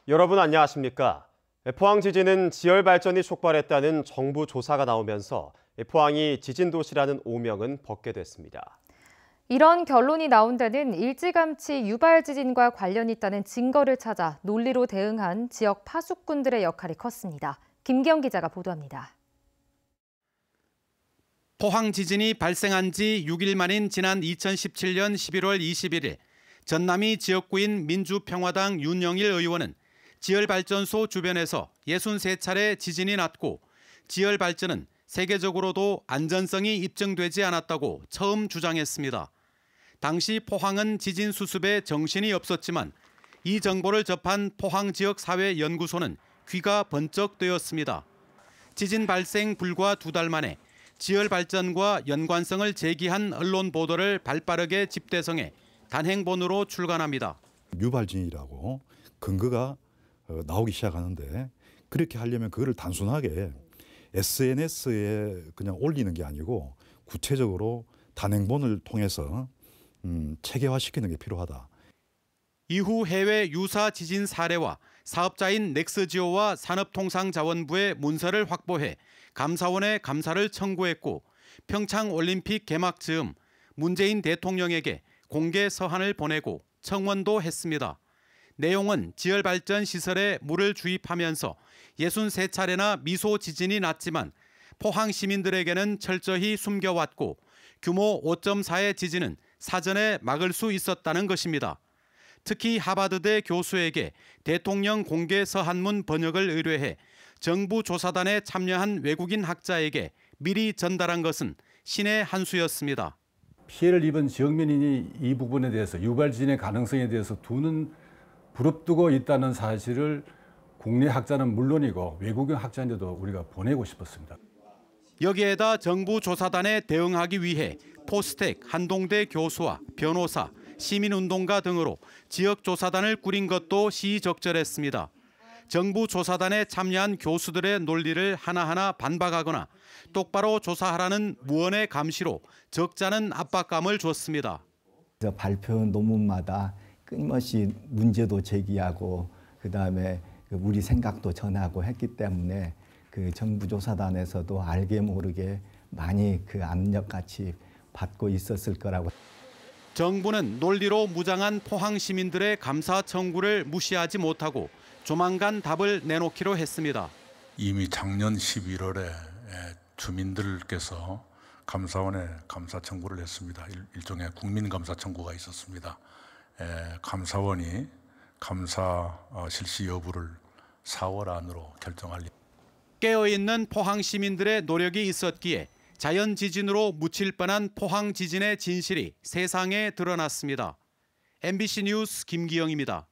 여러분 안녕하십니까? 포항 지진은 지열 발전이 촉발했다는 정부 조사가 나오면서 포항이 지진 도시라는 오명은 벗게 됐습니다. 이런 결론이 나온 데는 일찌감치 유발 지진과 관련이 있다는 증거를 찾아 논리로 대응한 지역 파수꾼들의 역할이 컸습니다. 김기영 기자가 보도합니다. 포항 지진이 발생한 지 6일 만인 지난 2017년 11월 21일 전남이 지역구인 민주평화당 윤영일 의원은 지열발전소 주변에서 63차례 지진이 났고 지열발전은 세계적으로도 안전성이 입증되지 않았다고 처음 주장했습니다. 당시 포항은 지진 수습에 정신이 없었지만 이 정보를 접한 포항지역사회연구소는 귀가 번쩍 뜨였습니다. 지진 발생 불과 2달 만에 지열발전과 연관성을 제기한 언론 보도를 발빠르게 집대성해 단행본으로 출간합니다. 유발진이라고 근거가 나오기 시작하는데 그렇게 하려면 그거를 단순하게 SNS에 그냥 올리는 게 아니고 구체적으로 단행본을 통해서 체계화시키는 게 필요하다. 이후 해외 유사 지진 사례와 사업자인 넥스지오와 산업통상자원부의 문서를 확보해 감사원에 감사를 청구했고 평창올림픽 개막 즈음 문재인 대통령에게 공개 서한을 보내고 청원도 했습니다. 내용은 지열발전 시설에 물을 주입하면서 63차례나 미소 지진이 났지만 포항 시민들에게는 철저히 숨겨왔고 규모 5.4의 지진은 사전에 막을 수 있었다는 것입니다. 특히 하버드대 교수에게 대통령 공개 서한문 번역을 의뢰해 정부 조사단에 참여한 외국인 학자에게 미리 전달한 것은 신의 한 수였습니다. 피해를 입은 지역민이 이 부분에 대해서 유발진의 가능성에 대해서 두는 부릅뜨고 있다는 사실을 국내 학자는 물론이고 외국인 학자인데도 우리가 보내고 싶었습니다. 여기에다 정부 조사단에 대응하기 위해 포스텍, 한동대 교수와 변호사, 시민운동가 등으로 지역조사단을 꾸린 것도 시의적절했습니다. 정부 조사단에 참여한 교수들의 논리를 하나하나 반박하거나 똑바로 조사하라는 무언의 감시로 적잖은 압박감을 줬습니다. 발표 논문마다 끊임없이 문제도 제기하고 그다음에 우리 생각도 전하고 했기 때문에 그 정부 조사단에서도 알게 모르게 많이 그 압력같이 받고 있었을 거라고. 정부는 논리로 무장한 포항 시민들의 감사 청구를 무시하지 못하고 조만간 답을 내놓기로 했습니다. 이미 작년 11월에 주민들께서 감사원에 감사 청구를 했습니다. 일종의 국민감사 청구가 있었습니다. 감사원이 감사 실시 여부를 4월 안으로 결정할. 깨어있는 포항 시민들의 노력이 있었기에 자연 지진으로 묻힐 뻔한 포항 지진의 진실이 세상에 드러났습니다. MBC 뉴스 김기영입니다.